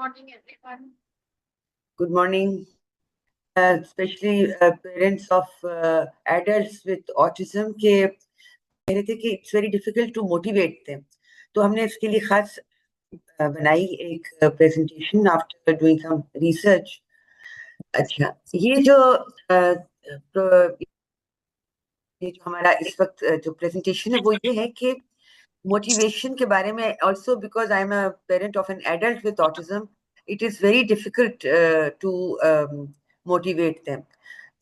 morning, everyone. Good morning, especially parents of adults with autism के कह रहे थे कि it's very difficult to motivate them. तो हमने इसके लिए खास बनाई एक presentation after doing some research. अच्छा, ये जो हमारा इस वक्त जो presentation है वो ये है कि motivation के बारे में also because I'm a parent of an adult with autism, it is very difficult to motivate them.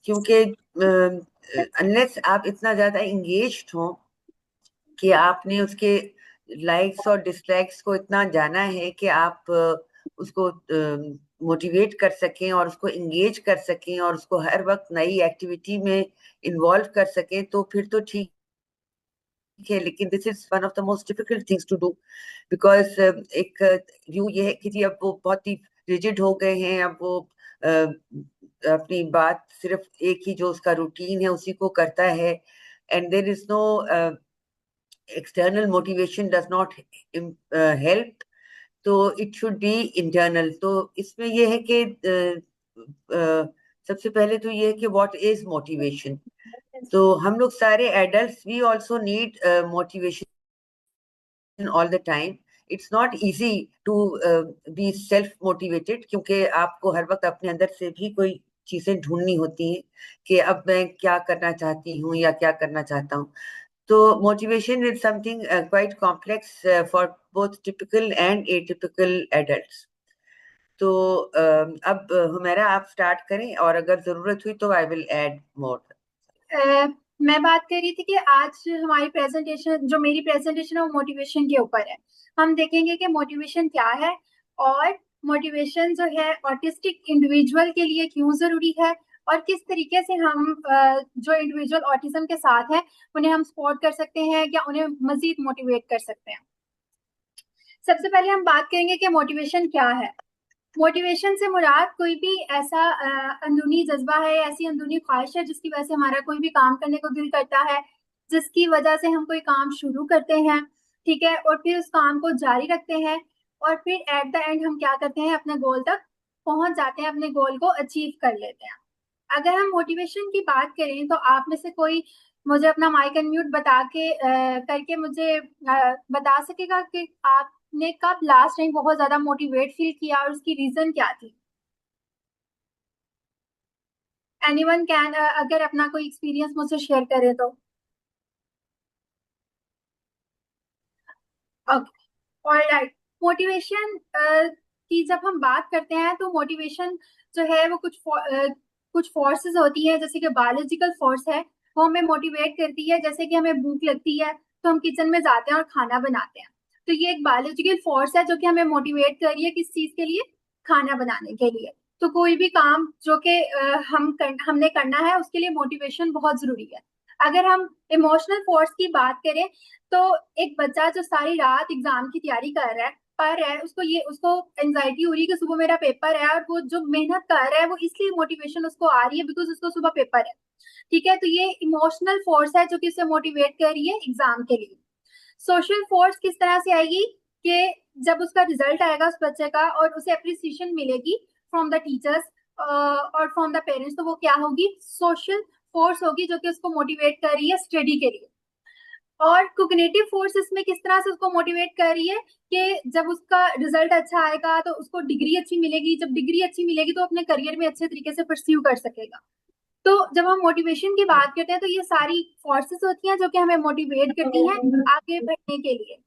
क्योंकि अनलेस आप इतना ज्यादा इंगेज्ड हो कि आपने उसके लाइक्स और डिसलाइक्स को इतना जाना है कि आप उसको मोटिवेट कर सकें और उसको इंगेज कर सकें और उसको हर वक्त नई एक्टिविटी में इन्वॉल्व कर सकें, तो फिर तो ठीक है. लेकिन this is one of the most difficult things to do because एक व्यू ये है कि जी अब वो बहुत ही रिजिड हो गए हैं, अब वो अपनी बात सिर्फ एक ही जो उसका रूटीन है उसी को करता है, and there is no external motivation does not help. तो इट शुड बी इंटरनल. तो इसमें यह है कि सबसे पहले तो ये है कि व्हाट इज मोटिवेशन. तो हम लोग सारे adults we also need motivation all the time. It's not easy to be self motivated क्योंकि आपको हर वक्त अपने अंदर से भी कोई चीजें ढूंढनी होती हैं कि अब मैं क्या करना चाहती हूँ या क्या करना चाहता हूँ. तो motivation is something quite complex for both typical and atypical adults. तो अब हुमैरा आप स्टार्ट करें और अगर जरूरत हुई तो आई विल ऐड मोर. मैं बात कर रही थी कि आज हमारी प्रेजेंटेशन, जो मेरी प्रेजेंटेशन है वो मोटिवेशन के ऊपर है. हम देखेंगे कि मोटिवेशन क्या है और मोटिवेशन जो है ऑटिस्टिक इंडिविजुअल के लिए क्यों जरूरी है और किस तरीके से हम जो इंडिविजुअल ऑटिज्म के साथ है उन्हें हम सपोर्ट कर सकते हैं या उन्हें मजीद मोटिवेट कर सकते हैं. सबसे पहले हम बात करेंगे कि मोटिवेशन क्या है. मोटिवेशन से मुराद कोई भी ऐसा अंदरूनी जज्बा है, ऐसी अंदरूनी ख्वाहिश है जिसकी वजह से हमारा कोई भी काम करने को दिल करता है, जिसकी वजह से हम कोई काम शुरू करते हैं, ठीक है, और फिर उस काम को जारी रखते हैं और फिर एट द एंड हम क्या करते हैं, अपने गोल तक पहुंच जाते हैं, अपने गोल को अचीव कर लेते हैं. अगर हम मोटिवेशन की बात करें तो आप में से कोई मुझे अपना माइक अनम्यूट बता के करके मुझे बता सकेगा कि आपने कब लास्ट टाइम बहुत ज्यादा मोटिवेट फील किया और उसकी रीजन क्या थी? एनीवन कैन अगर अपना कोई एक्सपीरियंस मुझसे शेयर करे तो. Okay, alright. मोटिवेशन की जब हम बात करते हैं तो मोटिवेशन जो है वो कुछ फोर्सेस होती है, जैसे कि बायोलॉजिकल फोर्स है, वो हमें मोटिवेट करती है. जैसे कि हमें भूख लगती है तो हम किचन में जाते हैं और खाना बनाते हैं. तो ये एक बायोलॉजिकल फोर्स है जो कि हमें मोटिवेट कर रही है किस चीज के लिए? खाना बनाने के लिए. तो कोई भी काम जो कि हमने करना है उसके लिए मोटिवेशन बहुत जरूरी है. अगर हम इमोशनल फोर्स की बात करें तो एक बच्चा जो सारी रात एग्जाम की तैयारी कर रहा है, पढ़ रहा है, उसको एंजाइटी हो रही है कि सुबह मेरा पेपर है, और वो जो मेहनत कर रहा है वो इसलिए मोटिवेशन उसको आ रही है बिकॉज उसको सुबह पेपर है. ठीक है, तो ये इमोशनल फोर्स है जो कि उसे मोटिवेट कर रही है एग्जाम के लिए. सोशल फोर्स किस तरह से आएगी कि जब उसका रिजल्ट आएगा उस बच्चे का और उसे अप्रिसिएशन मिलेगी फ्रॉम द टीचर्स और फ्रॉम द पेरेंट्स, तो वो क्या होगी? सोशल फोर्स होगी जो कि उसको मोटिवेट कर रही है स्टडी के लिए. और कोग्निटिव फोर्स इसमें किस तरह से उसको मोटिवेट कर रही है कि जब उसका रिजल्ट अच्छा आएगा तो उसको डिग्री अच्छी मिलेगी, जब डिग्री अच्छी मिलेगी तो अपने करियर में अच्छे तरीके से परस्यू कर सकेगा. तो जब हम मोटिवेशन की बात करते हैं तो ये सारी फोर्सेस होती हैं जो कि हमें मोटिवेट करती हैं आगे बढ़ने के लिए.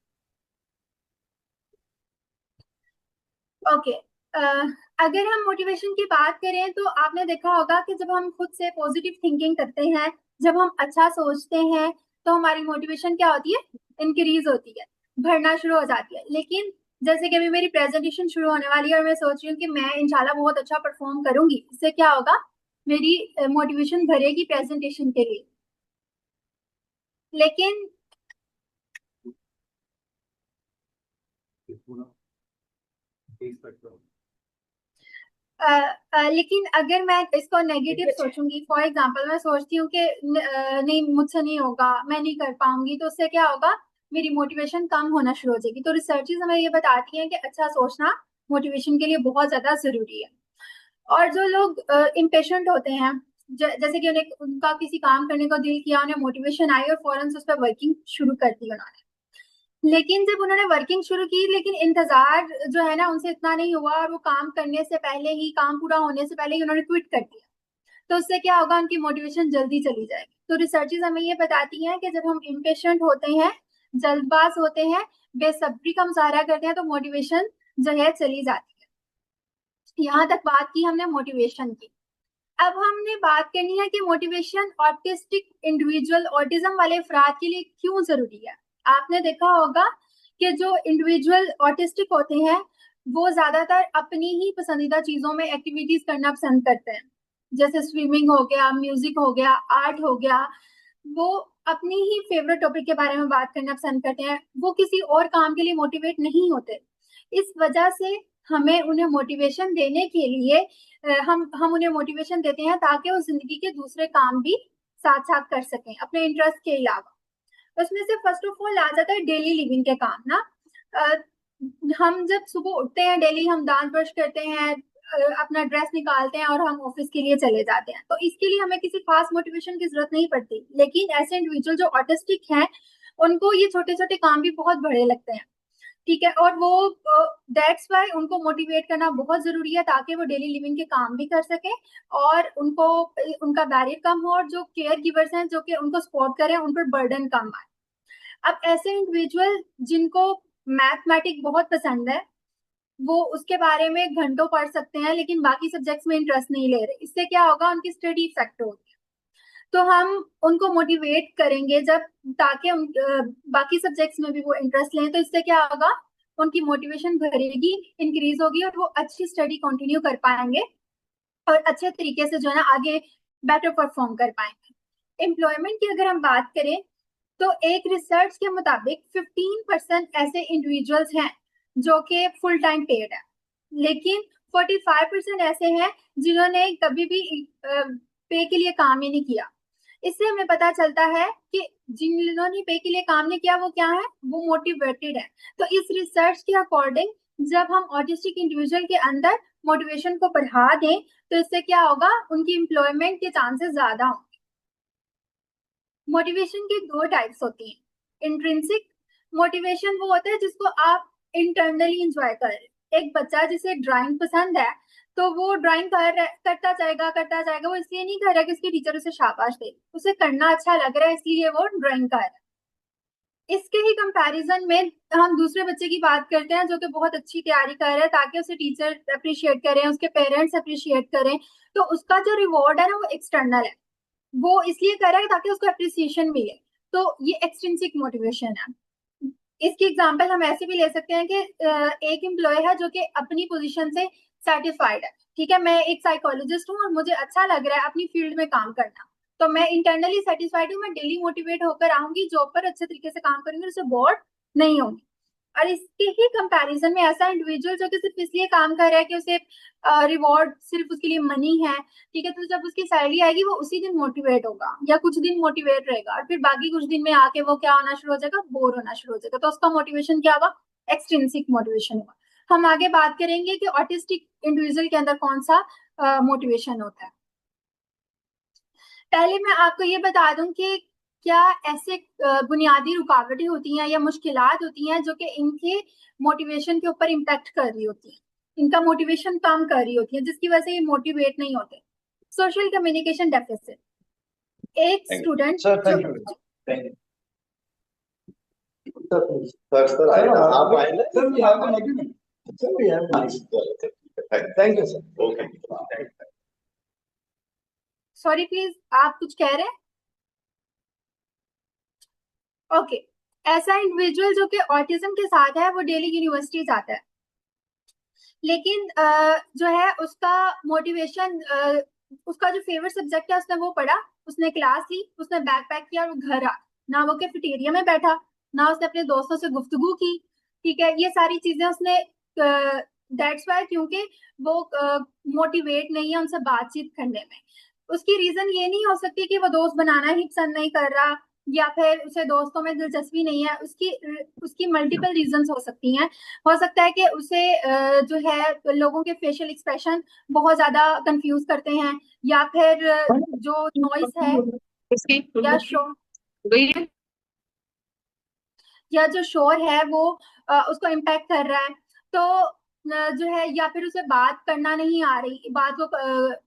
ओके, अगर हम मोटिवेशन की बात करें तो आपने देखा होगा कि जब हम खुद से पॉजिटिव थिंकिंग करते हैं, जब हम अच्छा सोचते हैं, तो हमारी मोटिवेशन क्या होती है? इंक्रीज होती है, बढ़ना शुरू हो जाती है. लेकिन जैसे कि अभी मेरी प्रेजेंटेशन शुरू होने वाली है और मैं सोच रही हूँ कि मैं इंशाल्लाह बहुत अच्छा परफॉर्म करूंगी, इससे क्या होगा? मेरी मोटिवेशन बढ़ेगी प्रेजेंटेशन के लिए. लेकिन लेकिन अगर मैं इसको नेगेटिव सोचूंगी, फॉर एग्जांपल मैं सोचती हूँ कि नहीं मुझसे नहीं होगा, मैं नहीं कर पाऊंगी, तो उससे क्या होगा? मेरी मोटिवेशन कम होना शुरू हो जाएगी. तो रिसर्चेस हमें ये बताती हैं कि अच्छा सोचना मोटिवेशन के लिए बहुत ज्यादा जरूरी है। और जो लोग इम्पेशेंट होते हैं, जैसे कि उन्हें उनका किसी काम करने को दिल किया, उन्हें मोटिवेशन आई और फौरन से उस पर वर्किंग शुरू कर दी उन्होंने, लेकिन जब उन्होंने वर्किंग शुरू की लेकिन इंतजार जो है ना उनसे इतना नहीं हुआ और वो काम करने से पहले ही, काम पूरा होने से पहले ही उन्होंने क्विट कर दिया, तो उससे क्या होगा, उनकी मोटिवेशन जल्दी चली जाएगी। तो रिसर्चेज हमें ये बताती हैं कि जब हम इम्पेशेंट होते हैं, जल्दबाज होते हैं, बेसब्री का मुजाहरा करते हैं, तो मोटिवेशन जो है चली जाती है। यहाँ तक बात की हमने मोटिवेशन की। अब हमने बात करनी है कि मोटिवेशन ऑटिस्टिक इंडिविजुअल, ऑटिज्म वाले अफराद के लिए क्यों जरूरी है। आपने देखा होगा कि जो इंडिविजुअल ऑटिस्टिक होते हैं वो ज्यादातर अपनी ही पसंदीदा चीजों में एक्टिविटीज करना पसंद करते हैं, जैसे स्विमिंग हो गया, म्यूजिक हो गया, आर्ट हो गया। वो अपनी ही फेवरेट टॉपिक के बारे में बात करना पसंद करते हैं, वो किसी और काम के लिए मोटिवेट नहीं होते। इस वजह से हमें उन्हें मोटिवेशन देने के लिए हम उन्हें मोटिवेशन देते हैं ताकि वो जिंदगी के दूसरे काम भी साथ साथ कर सकें अपने इंटरेस्ट के अलावा। उसमें से फर्स्ट ऑफ ऑल आ जाता है डेली लिविंग के काम ना। अ, हम जब सुबह उठते हैं, डेली हम दांत ब्रश करते हैं, अपना ड्रेस निकालते हैं और हम ऑफिस के लिए चले जाते हैं, तो इसके लिए हमें किसी खास मोटिवेशन की जरूरत नहीं पड़ती। लेकिन ऐसे इंडिविजुअल जो ऑटिस्टिक हैं उनको ये छोटे छोटे काम भी बहुत बड़े लगते हैं, ठीक है, और वो दैट्स वाई उनको मोटिवेट करना बहुत जरूरी है ताकि वो डेली लिविंग के काम भी कर सके और उनको उनका बैरियर कम हो और जो केयर गिवर्स हैं जो कि उनको सपोर्ट करें उन पर बर्डन कम आए। अब ऐसे इंडिविजुअल जिनको मैथमेटिक बहुत पसंद है, वो उसके बारे में घंटों पढ़ सकते हैं लेकिन बाकी सब्जेक्ट्स में इंटरेस्ट नहीं ले रहे, इससे क्या होगा, उनकी स्टडी इफेक्ट होगी। तो हम उनको मोटिवेट करेंगे जब, ताकि बाकी सब्जेक्ट्स में भी वो इंटरेस्ट लें, तो इससे क्या होगा, उनकी मोटिवेशन बढ़ेगी, इंक्रीज होगी और वो अच्छी स्टडी कंटिन्यू कर पाएंगे और अच्छे तरीके से जो है ना आगे बेटर परफॉर्म कर पाएंगे। एम्प्लॉयमेंट की अगर हम बात करें तो एक रिसर्च के मुताबिक 15% ऐसे इंडिविजुअल्स हैं जो कि फुल टाइम पेड है, लेकिन 45% ऐसे हैं जिन्होंने कभी भी पे के लिए काम ही नहीं किया। इससे हमें पता चलता है कि जिन्होंने पे के लिए काम नहीं किया वो क्या है, वो मोटिवेटेड है। तो इस रिसर्च के अकॉर्डिंग जब हम ऑटिस्टिक इंडिविजुअल के अंदर मोटिवेशन को बढ़ा दें तो इससे क्या होगा, उनकी एम्प्लॉयमेंट के चांसेस ज्यादा होंगे। मोटिवेशन की दो टाइप्स होती हैं। इंट्रिंसिक मोटिवेशन वो होता है जिसको आप इंटरनली इंजॉय कर रहे हैं। एक बच्चा जिसे ड्राइंग पसंद है तो वो ड्राइंग करता जाएगा, वो इसलिए नहीं कर रहा कि उसकी टीचर उसे शाबाश दे, उसे करना अच्छा लग रहा है इसलिए वो ड्राइंग कर रहा है। इसके ही कंपैरिजन में हम दूसरे बच्चे की बात करते हैं जो कि बहुत अच्छी तैयारी कर रहा है ताकि उसे टीचर अप्रिशिएट करें, उसके पेरेंट्स अप्रिशिएट करें, तो उसका जो रिवॉर्ड है ना वो एक्सटर्नल है, वो इसलिए कर रहा है ताकि उसको अप्रिसिएशन मिले। तो ये एक्सट्रिंसिक मोटिवेशन है। इसकी एग्जांपल हम ऐसे भी ले सकते हैं कि एक एम्प्लॉय है जो कि अपनी पोजीशन से सेटिस्फाइड है, ठीक है, मैं एक साइकोलॉजिस्ट हूँ और मुझे अच्छा लग रहा है अपनी फील्ड में काम करना, तो मैं इंटरनली सेटिस्फाइड हूँ, मैं डेली मोटिवेट होकर आऊंगी जॉब पर, अच्छे तरीके से काम करूंगी, उससे बोर नहीं होंगी। और इसके ही कंपैरिजन में ऐसा इंडिविजुअल जो कि सिर्फ इसलिए काम कर रहा है कि उसे रिवॉर्ड सिर्फ उसके लिए मनी है, ठीक है, तो जब उसकी सैलरी आएगी वो उसी दिन मोटिवेट होगा या कुछ दिन मोटिवेट रहेगा और फिर बाकी कुछ दिन में आके वो क्या होना शुरू हो जाएगा, बोर होना शुरू हो जाएगा, तो उसका मोटिवेशन क्या होगा, एक्सट्रिंसिक मोटिवेशन होगा। हम आगे बात करेंगे कि ऑटिस्टिक इंडिविजुअल के अंदर कौन सा मोटिवेशन होता है। पहले मैं आपको ये बता दूं कि क्या ऐसे बुनियादी रुकावटें होती हैं या मुश्किलात होती हैं जो कि इनके मोटिवेशन के ऊपर इम्पैक्ट कर रही होती हैं, इनका मोटिवेशन कम कर रही होती है, जिसकी वजह से ये मोटिवेट नहीं होते। सोशल कम्युनिकेशन डेफिसिट, एक स्टूडेंट सर जो, thank you thank you sir आएगा आप आए ना sir we have to make it sir we have thank you sir okay sorry please आप कुछ कह रहे हैं, ओके। ऐसा इंडिविजुअल जो कि ऑटिज्म के साथ है वो डेली यूनिवर्सिटी जाता है, लेकिन जो है उसका मोटिवेशन, उसका जो फेवरेट सब्जेक्ट है उसने वो पढ़ा, उसने क्लास ली, उसने बैग पैक किया और वो घर आ, ना वो कैफेटेरिया में बैठा, ना उसने अपने दोस्तों से गुफ्तगू की, ठीक है, ये सारी चीजें उसने, दैट्स वाई क्योंकि वो मोटिवेट नहीं है उनसे बातचीत करने में। उसकी रीजन ये नहीं हो सकती कि वो दोस्त बनाना ही पसंद नहीं कर रहा या फिर उसे दोस्तों में दिलचस्पी नहीं है, उसकी उसकी मल्टीपल रीजंस हो सकती हैं। हो सकता है कि उसे जो है लोगों के फेशियल एक्सप्रेशन बहुत ज्यादा कंफ्यूज करते हैं, या फिर जो नॉइस है या शो या जो शोर है वो उसको इम्पैक्ट कर रहा है। तो जो है, या फिर उसे बात करना नहीं आ रही, बात को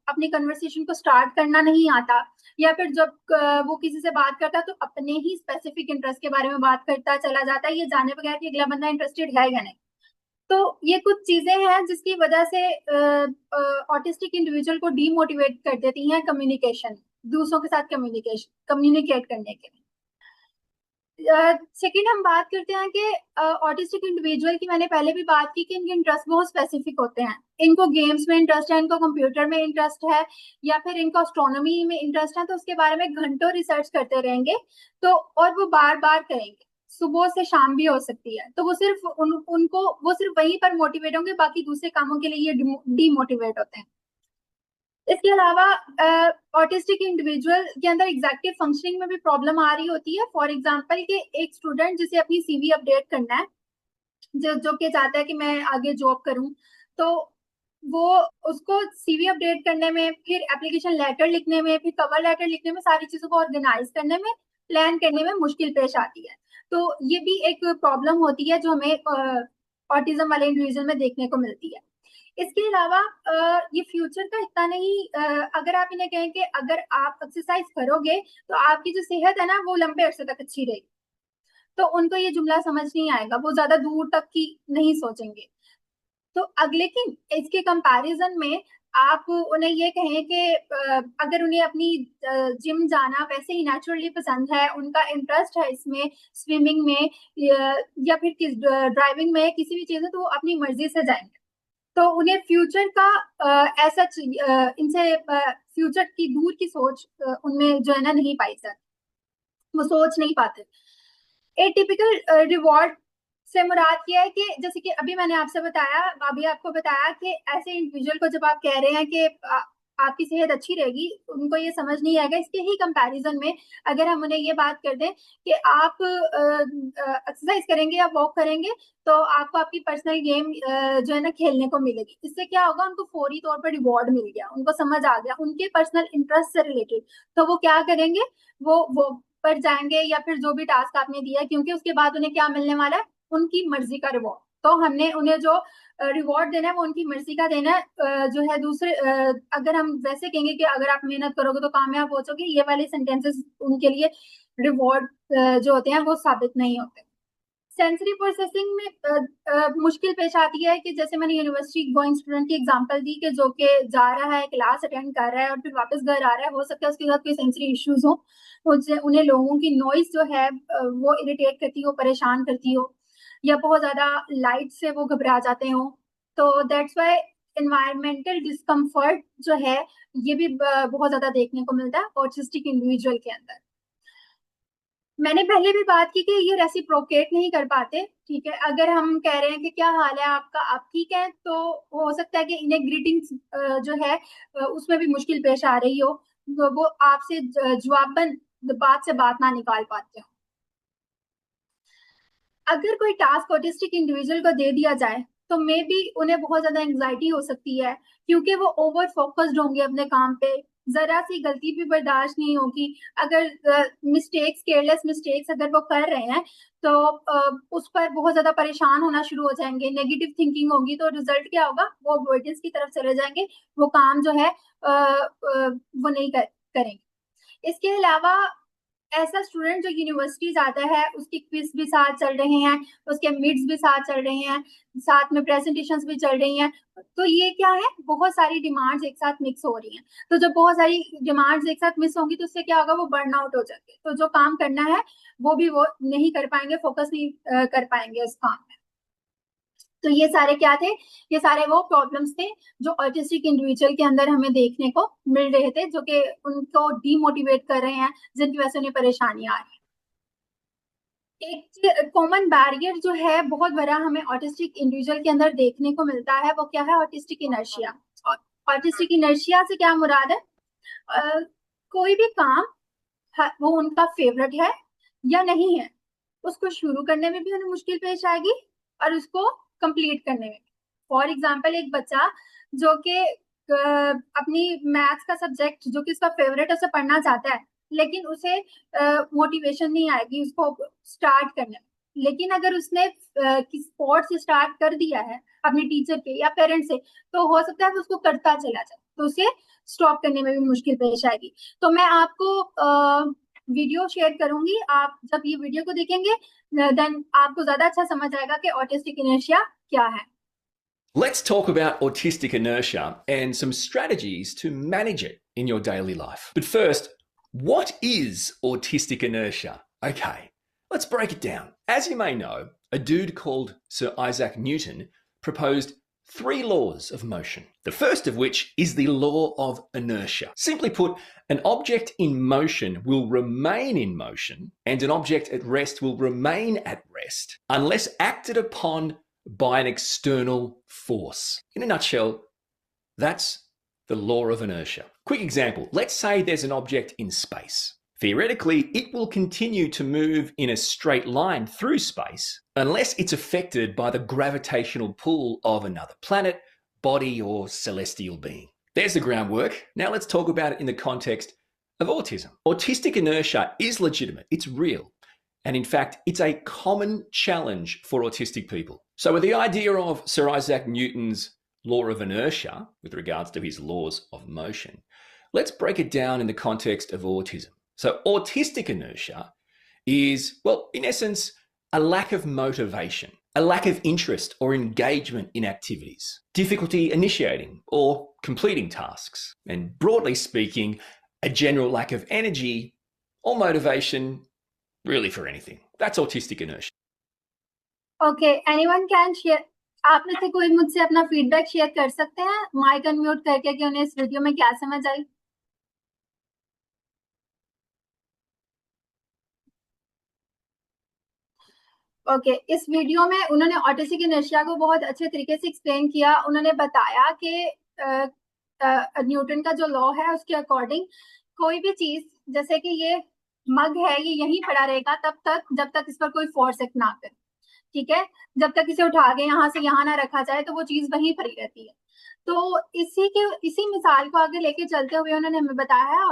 अपनी कन्वर्सेशन को स्टार्ट करना नहीं आता, या फिर जब वो किसी से बात करता है तो अपने ही स्पेसिफिक इंटरेस्ट के बारे में बात करता चला जाता है, ये जाने बगैर कि अगला बंदा इंटरेस्टेड है या नहीं। तो ये कुछ चीजें हैं जिसकी वजह से ऑटिस्टिक इंडिविजुअल को डीमोटिवेट कर देती हैं कम्युनिकेशन, दूसरों के साथ कम्युनिकेट करने के लिए। सेकंड हम बात करते हैं कि ऑटिस्टिक इंडिविजुअल की मैंने पहले भी बात की कि इनके इंटरेस्ट बहुत स्पेसिफिक होते हैं। इनको गेम्स में इंटरेस्ट है, इनको कंप्यूटर में इंटरेस्ट है, या फिर इनको एस्ट्रोनॉमी में इंटरेस्ट है, तो उसके बारे में घंटों रिसर्च करते रहेंगे। तो और वो बार बार करेंगे, सुबह से शाम भी हो सकती है। तो वो सिर्फ उनको वो सिर्फ वहीं पर मोटिवेट होंगे, बाकी दूसरे कामों के लिए ये डीमोटिवेट होते हैं। इसके अलावा ऑटिस्टिक इंडिविजुअल के अंदर एग्जेक्टिव फंक्शनिंग में भी प्रॉब्लम आ रही होती है। फॉर एग्जांपल कि एक स्टूडेंट जिसे अपनी सीवी अपडेट करना है, जो कि चाहता है कि मैं आगे जॉब करूं, तो वो उसको सीवी अपडेट करने में, फिर एप्लीकेशन लेटर लिखने में, फिर कवर लेटर लिखने में, सारी चीजों को ऑर्गेनाइज करने में, प्लान करने में मुश्किल पेश आती है। तो ये भी एक प्रॉब्लम होती है जो हमें ऑटिज्म वाले इंडिविजुअल में देखने को मिलती है। इसके अलावा ये फ्यूचर का इतना नहीं, अगर आप इन्हें कहें कि अगर आप एक्सरसाइज करोगे तो आपकी जो सेहत है ना वो लंबे अरसे तक अच्छी रहेगी, तो उनको ये जुमला समझ नहीं आएगा, वो ज्यादा दूर तक की नहीं सोचेंगे। तो लेकिन इसके कंपैरिजन में आप उन्हें ये कहें कि अगर उन्हें अपनी जिम जाना वैसे ही नेचुरली पसंद है, उनका इंटरेस्ट है इसमें, स्विमिंग में या फिर किस ड्राइविंग में, किसी भी चीज में, तो वो अपनी मर्जी से जाएंगे। तो उन्हें फ्यूचर का ऐसा इनसे फ्यूचर की दूर की सोच उनमें जो है ना नहीं पाई जाती, वो सोच नहीं पाते। एटिपिकल रिवॉर्ड से मुराद ये है कि जैसे कि अभी मैंने आपसे बताया, अभी आपको बताया कि ऐसे इंडिविजुअल को जब आप कह रहे हैं कि आपकी सेहत अच्छी रहेगी, उनको ये समझ नहीं आएगा। इसके ही कंपैरिजन में अगर हम उन्हें ये बात कर दें कि आप एक्सरसाइज करेंगे या वॉक करेंगे तो आपको आपकी पर्सनल गेम जो है ना खेलने को मिलेगी, इससे क्या होगा, उनको फौरी तौर पर रिवॉर्ड मिल गया, उनको समझ आ गया उनके पर्सनल इंटरेस्ट से रिलेटेड। तो वो क्या करेंगे, वो पर जाएंगे या फिर जो भी टास्क आपने दिया, क्योंकि उसके बाद उन्हें क्या मिलने वाला है, उनकी मर्जी का रिवॉर्ड। तो हमने उन्हें जो रिवॉर्ड देना है वो उनकी मर्जी का देना है। जो है दूसरे अगर हम वैसे कहेंगे कि अगर आप मेहनत करोगे तो कामयाब हो जाओगे, ये वाले सेंटेंसेस उनके लिए रिवॉर्ड जो होते हैं वो साबित नहीं होते। सेंसरी प्रोसेसिंग में मुश्किल पेश आती है कि जैसे मैंने यूनिवर्सिटी गोइंग स्टूडेंट की एग्जांपल दी कि जो कि जा रहा है, क्लास अटेंड कर रहा है और फिर वापस घर आ रहा है, हो सकता है उसके साथ कोई सेंसरी इश्यूज हो, उन्हें लोगों की नॉइस जो है वो इरिटेट करती हो, परेशान करती हो, या बहुत ज्यादा लाइट से वो घबरा जाते हो। तो दैट्स वाई एनवायरमेंटल डिस्कम्फर्ट जो है ये भी बहुत ज्यादा देखने को मिलता है ऑटिस्टिक इंडिविजुअल के अंदर। मैंने पहले भी बात की कि ये रेसिप्रोकेट नहीं कर पाते। ठीक है, अगर हम कह रहे हैं कि क्या हाल है आपका, आप ठीक है, तो हो सकता है कि इन्हें ग्रीटिंग्स जो है उसमें भी मुश्किल पेश आ रही हो, वो आपसे जवाबन बात से बात ना निकाल पाते हो। अगर कोई टास्क ऑटिस्टिक इंडिविजुअल को दे दिया जाए तो मे बी उन्हें बहुत ज्यादा एंग्जाइटी हो सकती है, क्योंकि वो ओवर फोकस्ड होंगे अपने काम पे, जरा सी गलती भी बर्दाश्त नहीं होगी। अगर मिस्टेक्स, केयरलेस मिस्टेक्स अगर वो कर रहे हैं तो उस पर बहुत ज्यादा परेशान होना शुरू हो जाएंगे, नेगेटिव थिंकिंग होगी, तो रिजल्ट क्या होगा, वो अवॉइडेंस की तरफ चले जाएंगे, वो काम जो है वो नहीं करेंगे। इसके अलावा ऐसा स्टूडेंट जो यूनिवर्सिटी जाता है, उसकी क्विज भी साथ चल रहे हैं, उसके मिड्स भी साथ चल रहे हैं, साथ में प्रेजेंटेशंस भी चल रही हैं, तो ये क्या है, बहुत सारी डिमांड्स एक साथ मिक्स हो रही हैं। तो जब बहुत सारी डिमांड्स एक साथ मिक्स होंगी तो उससे क्या होगा, वो बर्न आउट हो जाएंगे, तो जो काम करना है वो नहीं कर पाएंगे, फोकस नहीं कर पाएंगे उस काम में। तो ये सारे क्या थे, ये सारे वो प्रॉब्लम्स थे जो ऑटिस्टिक इंडिविजुअल के अंदर हमें देखने को मिल रहे थे, जो कि उनको डीमोटिवेट कर रहे हैं, जिनकी वजह से उन्हें परेशानी आ रही है। एक कॉमन बैरियर जो है बहुत बड़ा हमें ऑटिस्टिक इंडिविजुअल के अंदर देखने को मिलता है, वो क्या है, ऑटिस्टिक इनर्शिया। ऑटिस्टिक इनर्शिया से क्या मुराद है, कोई भी काम वो उनका फेवरेट है, या नहीं है, उसको शुरू करने में भी उन्हें मुश्किल पेश आएगी और उसको कंप्लीट करने में। फॉर एग्जाम्पल, एक बच्चा जो कि अपनी मैथ्स का सब्जेक्ट जो कि उसका फेवरेट है उसे पढ़ना चाहता है, लेकिन उसे मोटिवेशन नहीं आएगी उसको स्टार्ट करने में। लेकिन अगर उसने स्पोर्ट्स से स्टार्ट कर दिया है अपने टीचर के या पेरेंट्स से, तो हो सकता है कि उसको करता चला जाए, तो उसे स्टॉप करने में भी मुश्किल पेश आएगी। तो मैं आपको वीडियो शेयर करूंगी, आप जब ये वीडियो को देखेंगे देन आपको ज्यादा अच्छा समझ आएगा कि ऑटिस्टिक इनर्शिया क्या है। Let's talk about autistic inertia and some strategies to manage it in your daily life. But first, what is autistic inertia? Okay, let's break it down. As you may know, a dude called Sir Isaac Newton proposed 3 laws of motion. The first of which is the law of inertia. Simply put, an object in motion will remain in motion and an object at rest will remain at rest unless acted upon by an external force. In a nutshell, that's the law of inertia. Quick example, let's say there's an object in space. Theoretically, it will continue to move in a straight line through space unless it's affected by the gravitational pull of another planet, body, or celestial being. There's the groundwork. Now let's talk about it in the context of autism. Autistic inertia is legitimate, it's real. And in fact, it's a common challenge for autistic people. So with the idea of Sir Isaac Newton's law of inertia, with regards to his laws of motion, let's break it down in the context of autism. So autistic inertia is, well, in essence, a lack of motivation, a lack of interest or engagement in activities, difficulty initiating or completing tasks, and broadly speaking, a general lack of energy or motivation really for anything. That's autistic inertia. Okay, anyone can share? आप में से कोई मुझसे अपना feedback share कर सकते हैं mic unmute करके कि उन्हें इस वीडियो में क्या समझ आई? ओके, इस वीडियो में उन्होंने ऑटिस्टिक इनर्शिया को बहुत अच्छे तरीके से एक्सप्लेन किया। उन्होंने बताया कि न्यूटन का जो लॉ है उसके अकॉर्डिंग कोई भी चीज, जैसे कि ये मग है, ये यहीं पड़ा रहेगा तब तक जब तक इस पर कोई फोर्स एक्ट ना करे, ठीक है? जब तक इसे उठा के यहाँ से यहाँ ना रखा जाए तो वो चीज वहीं पड़ी रहती है। तो इसी मिसाल को आगे लेके चलते हुए उन्होंने हमें बताया है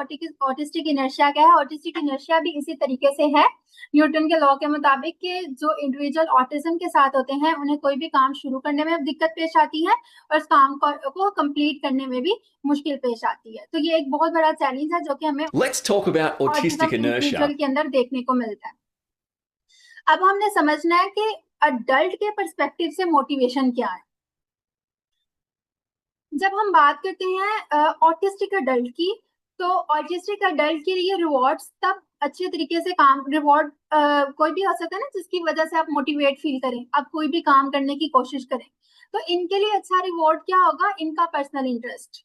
ऑटिस्टिक इनर्शिया क्या है। ऑटिस्टिक इनर्शिया भी इसी तरीके से है न्यूटन के लॉ के मुताबिक कि जो इंडिविजुअल ऑटिज्म के साथ होते हैं उन्हें कोई भी काम शुरू करने में दिक्कत पेश आती है और उस काम को कंप्लीट करने में भी मुश्किल पेश आती है। तो ये एक बहुत बड़ा चैलेंज है जो कि हमें Let's talk about autistic inertia. के अंदर देखने को मिलता है। अब हमने समझना है कि अडल्ट के पर्सपेक्टिव से मोटिवेशन क्या है। जब हम बात करते हैं ऑटिस्टिक अडल्ट की, तो ऑटिस्टिक अडल्ट के लिए रिवॉर्ड्स तब अच्छे तरीके से काम, रिवॉर्ड कोई भी हो सकता है ना जिसकी वजह से आप मोटिवेट फील करें, आप कोई भी काम करने की कोशिश करें। तो इनके लिए अच्छा रिवॉर्ड क्या होगा? इनका पर्सनल इंटरेस्ट,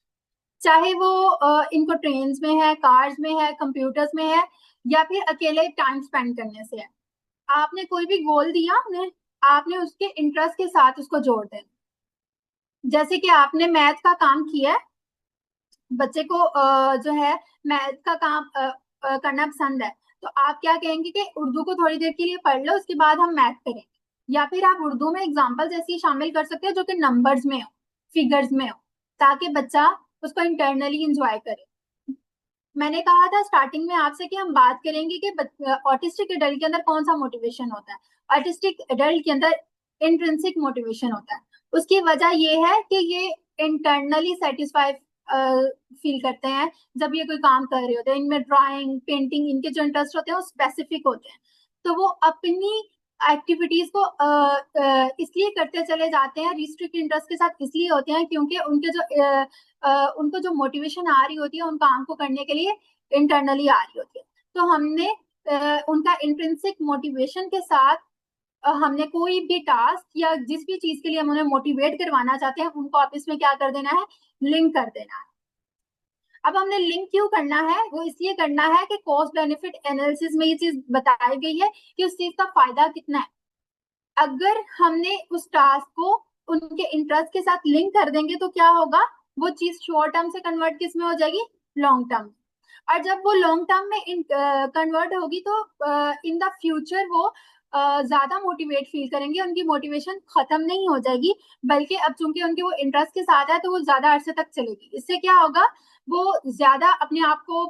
चाहे वो इनको ट्रेन्स में है, कार्स में है, कंप्यूटर्स में है, या फिर अकेले टाइम स्पेंड करने से है। आपने कोई भी गोल दिया उन्हें, आपने उसके इंटरेस्ट के साथ उसको जोड़ देना। जैसे कि आपने मैथ का काम किया है, बच्चे को जो है मैथ का काम करना पसंद है, तो आप क्या कहेंगे कि उर्दू को थोड़ी देर के लिए पढ़ लो, उसके बाद हम मैथ करेंगे। या फिर आप उर्दू में एग्जाम्पल्स ऐसी शामिल कर सकते हैं जो कि नंबर्स में हो, फिगर्स में हो, ताकि बच्चा उसको इंटरनली इंजॉय करे। मैंने कहा था स्टार्टिंग में आपसे कि हम बात करेंगे कि ऑटिस्टिक एडल्ट के अंदर कौन सा मोटिवेशन होता है। ऑटिस्टिक एडल्ट के अंदर इंट्रिंसिक मोटिवेशन होता है। उसकी वजह ये है कि ये इंटरनली सेटिस्फाई फील करते हैं जब ये कोई काम कर रहे होते हैं। इनमें ड्राइंग, पेंटिंग, इनके जो इंटरेस्ट होते हैं वो स्पेसिफिक होते हैं, तो वो अपनी एक्टिविटीज को इसलिए करते चले जाते हैं, रिस्ट्रिक्ट इंटरेस्ट के साथ इसलिए होते हैं क्योंकि उनको जो मोटिवेशन आ रही होती है उन काम को करने के लिए इंटरनली आ रही होती है। तो हमने उनका इंट्रिंसिक मोटिवेशन के साथ हमने कोई भी टास्क या जिस भी चीज के लिए हम उन्हें मोटिवेट करवाना चाहते हैं उनको आपस में क्या कर देना है? लिंक कर देना है। अब हमने लिंक क्यों करना है? वो इसलिए करना है कि कॉस्ट बेनिफिट एनालिसिस में ये चीज बताई गई है कि उस चीज का फायदा कितना है। अगर हमने उस टास्क को उनके इंटरेस्ट के साथ लिंक कर देंगे तो क्या होगा? वो चीज शॉर्ट टर्म से कन्वर्ट किस में हो जाएगी? Long term. और जब वो लॉन्ग टर्म में कन्वर्ट होगी तो इन द फ्यूचर वो ज्यादा मोटिवेट फील करेंगे, उनकी मोटिवेशन खत्म नहीं हो जाएगी, बल्कि अब चूंकि उनके वो इंटरेस्ट के साथ है तो वो ज्यादा अरसे तक चलेगी। इससे क्या होगा, वो ज्यादा अपने आप को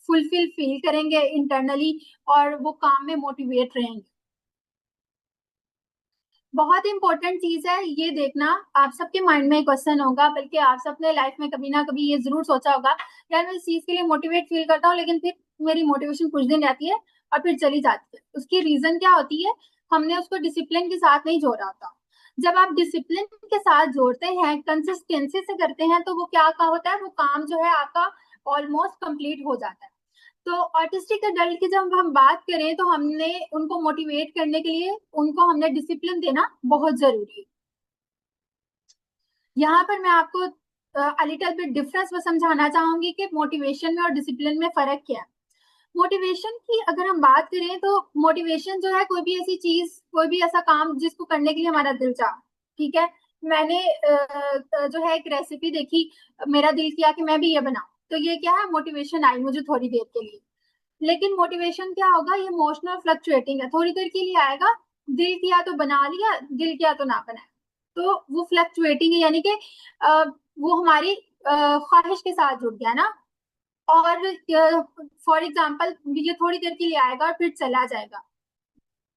फुलफिल फील करेंगे इंटरनली, और वो काम में मोटिवेट रहेंगे। बहुत इंपॉर्टेंट चीज है ये देखना, आप सबके माइंड में क्वेश्चन होगा, बल्कि आप सबने लाइफ में कभी ना कभी ये जरूर सोचा होगा, यार मैं इस चीज के लिए मोटिवेट फील करता हूँ लेकिन फिर मेरी मोटिवेशन कुछ दिन रहती है और फिर चली जाती है। उसकी रीजन क्या होती है, हमने उसको डिसिप्लिन के साथ नहीं जोड़ा होता। जब आप डिसिप्लिन के साथ जोड़ते हैं, कंसिस्टेंसी से करते हैं, तो वो क्या होता है, वो काम जो है आपका ऑलमोस्ट कंप्लीट हो जाता है। तो ऑटिस्टिक अडल्ट की जब हम बात करें तो हमने उनको मोटिवेट करने के लिए उनको हमने डिसिप्लिन देना बहुत जरूरी है। यहाँ पर मैं आपको लिटिल बिट डिफरेंस समझाना चाहूंगी कि मोटिवेशन में और डिसिप्लिन में फर्क क्या है। मोटिवेशन की अगर हम बात करें तो मोटिवेशन जो है कोई भी ऐसी चीज, कोई भी ऐसा काम जिसको करने के लिए हमारा दिल चाह, ठीक है, मैंने जो है एक रेसिपी देखी, मेरा दिल किया कि मैं भी ये बनाऊं, तो ये क्या है, मोटिवेशन आई मुझे थोड़ी देर के लिए। लेकिन मोटिवेशन क्या होगा, ये इमोशनल फ्लक्चुएटिंग है, थोड़ी देर के लिए आएगा, दिल किया तो बना लिया, दिल किया तो ना बनाया, तो वो फ्लक्चुएटिंग है, यानी कि वो हमारी ख्वाहिश के साथ जुड़ गया ना। और फॉर एग्जाम्पल ये थोड़ी देर के लिए आएगा और फिर चला जाएगा।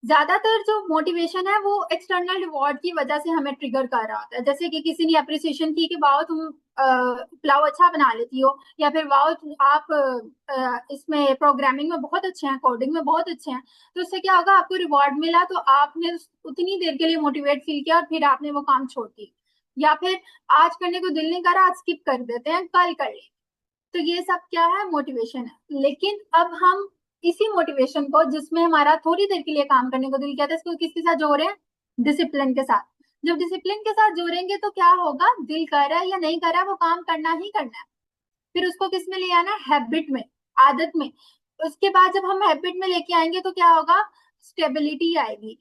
ज्यादातर जो मोटिवेशन है वो एक्सटर्नल रिवॉर्ड की वजह से हमें ट्रिगर कर रहा होता है, जैसे कि किसी ने अप्रिसिएशन की कि वाओ तुम पुलाव अच्छा बना लेती हो, या फिर वाओ आप इसमें प्रोग्रामिंग में बहुत अच्छे हैं, कोडिंग में बहुत अच्छे हैं, तो उससे क्या होगा, आपको रिवॉर्ड मिला तो आपने उतनी देर के लिए मोटिवेट फील किया और फिर आपने वो काम छोड़ दिया। या फिर आज करने को दिल नहीं करा, आज स्किप कर देते हैं, कल कर ले, तो ये सब क्या है, मोटिवेशन है। लेकिन अब हम इसी मोटिवेशन को, जिसमें हमारा थोड़ी देर के लिए काम करने को दिल कहता है, इसको किसके साथ जोड़ रहे हैं, डिसिप्लिन के साथ। जब डिसिप्लिन के साथ जोड़ेंगे तो क्या होगा, दिल कर रहा है या नहीं कर रहा है, वो काम करना ही करना है। फिर उसको किस में ले आना है, हैबिट में, आदत में। उसके बाद जब हम हैबिट में लेके आएंगे तो क्या होगा, स्टेबिलिटी आएगी,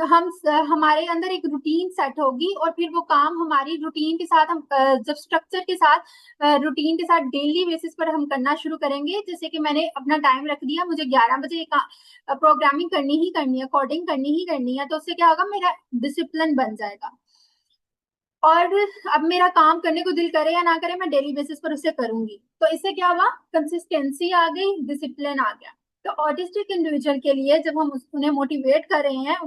हम हमारे अंदर एक रूटीन सेट होगी, और फिर वो काम हमारी रूटीन के साथ हम जब स्ट्रक्चर के साथ रूटीन के साथ डेली बेसिस पर हम करना शुरू करेंगे। जैसे कि मैंने अपना टाइम रख दिया, मुझे 11 बजे प्रोग्रामिंग करनी ही करनी है, कोडिंग करनी ही करनी है, तो उससे क्या होगा, मेरा डिसिप्लिन बन जाएगा। और अब मेरा काम करने को दिल करे या ना करे, मैं डेली बेसिस पर उसे करूंगी, तो इससे क्या हुआ, कंसिस्टेंसी आ गई, डिसिप्लिन आ गया। तो ऑटिस्टिक इंडिविजुअल के लिए जब हम उन्हें मोटिवेट कर रहे हैं,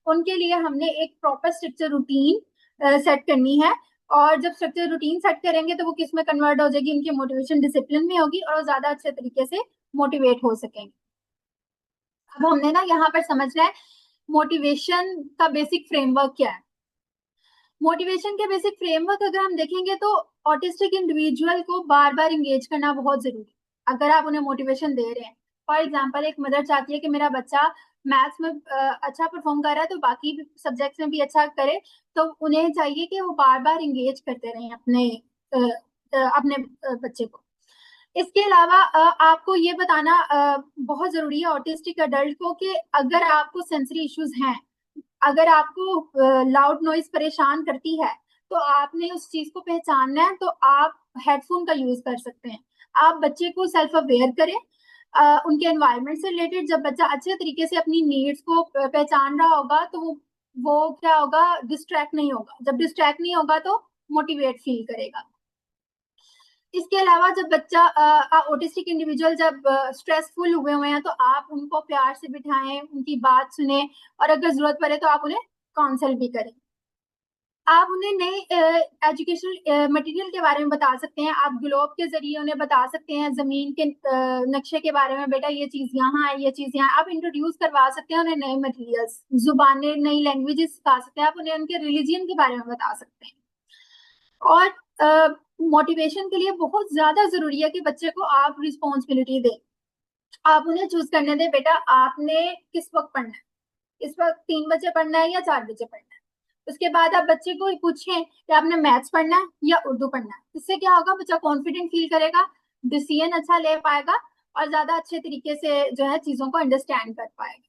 उनके लिए हमने एक प्रॉपर स्ट्रक्चर रूटीन सेट करनी है। और जब स्ट्रक्चर रूटीन सेट करेंगे तो वो किस में कन्वर्ट हो जाएगी, उनकी मोटिवेशन डिसिप्लिन में होगी, और ज्यादा अच्छे तरीके से मोटिवेट हो सकेंगे। अब हमने ना यहाँ पर समझना है मोटिवेशन का बेसिक फ्रेमवर्क क्या है। मोटिवेशन के बेसिक फ्रेमवर्क अगर हम देखेंगे तो ऑटिस्टिक इंडिविजुअल को बार बार इंगेज करना बहुत जरूरी है। अगर आप उन्हें मोटिवेशन दे रहे हैं, फॉर एग्जांपल एक मदर चाहती है कि मेरा बच्चा मैथ्स में अच्छा परफॉर्म कर रहा है तो बाकी सब्जेक्ट्स में भी अच्छा करे, तो उन्हें चाहिए कि वो बार बार इंगेज करते रहें अपने बच्चे को। इसके अलावा आपको ये बताना बहुत जरूरी है ऑटिस्टिक अडल्ट को कि अगर आपको सेंसरी इश्यूज हैं, अगर आपको लाउड नॉइज परेशान करती है, तो आपने उस चीज को पहचानना है, तो आप हेडफोन का यूज कर सकते हैं। आप बच्चे को सेल्फ अवेयर करें उनके एनवायरनमेंट से रिलेटेड। जब बच्चा अच्छे तरीके से अपनी नीड्स को पहचान रहा होगा तो वो क्या होगा, डिस्ट्रैक्ट नहीं होगा। जब डिस्ट्रैक्ट नहीं होगा तो मोटिवेट फील करेगा। इसके अलावा जब बच्चा ऑटिस्टिक इंडिविजुअल जब स्ट्रेसफुल हुए हैं तो आप उनको प्यार से बिठाएं, उनकी बात सुने, और अगर जरूरत पड़े तो आप उन्हें काउंसल भी करें। आप उन्हें नए एजुकेशनल मटेरियल के बारे में बता सकते हैं, आप ग्लोब के जरिए उन्हें बता सकते हैं जमीन के नक्शे के बारे में, बेटा ये चीज यहाँ है, ये चीज यहाँ। आप इंट्रोड्यूस करवा सकते हैं उन्हें नए मटेरियल्स, जुबानें, नई लैंग्वेजेस सिखा सकते हैं, आप उन्हें उनके रिलीजियन के बारे में बता सकते हैं। और मोटिवेशन के लिए बहुत ज्यादा जरूरी है कि बच्चे को आप रिस्पॉन्सिबिलिटी दें। आप उन्हें चूज करने दें, बेटा आपने किस वक्त पढ़ना है, इस वक्त 3 बजे पढ़ना है या 4 बजे पढ़ना है। उसके बाद आप बच्चे को पूछें कि आपने मैथ्स पढ़ना है या उर्दू पढ़ना है। इससे क्या होगा, बच्चा कॉन्फिडेंट फील करेगा, डिसीजन अच्छा ले पाएगा, और ज्यादा अच्छे तरीके से जो है चीजों को अंडरस्टैंड कर पाएगा।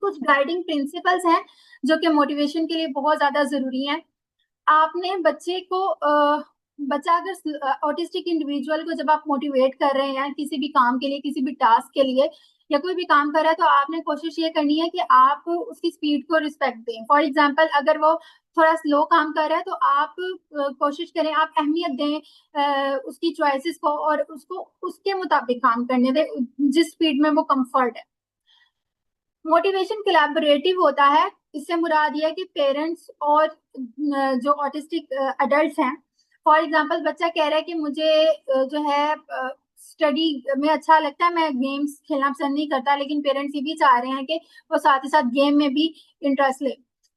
कुछ गाइडिंग प्रिंसिपल्स हैं जो कि मोटिवेशन के लिए बहुत ज्यादा जरूरी हैं। आपने बच्चे को बच्चा अगर ऑटिस्टिक इंडिविजुअल को जब आप मोटिवेट कर रहे हैं किसी भी काम के लिए, किसी भी टास्क के लिए या कोई भी काम कर रहा है, तो आपने कोशिश ये करनी है कि आप उसकी स्पीड को रिस्पेक्ट दें। फॉर एग्जांपल, अगर वो थोड़ा स्लो काम कर रहा है तो आप कोशिश करें, आप अहमियत दें उसकी चॉइसेस को और उसको उसके मुताबिक काम करने दें जिस स्पीड में वो कंफर्ट है। मोटिवेशन कोलैबोरेटिव होता है। इससे मुराद ये है कि पेरेंट्स और जो ऑटिस्टिक अडल्ट हैं, फॉर एग्जांपल बच्चा कह रहा है कि मुझे जो है स्टडी में अच्छा लगता है, मैं गेम्स खेलना पसंद नहीं करता, लेकिन पेरेंट्स ये भी चाह रहे हैं कि वो साथ ही साथ गेम में भी इंटरेस्ट ले।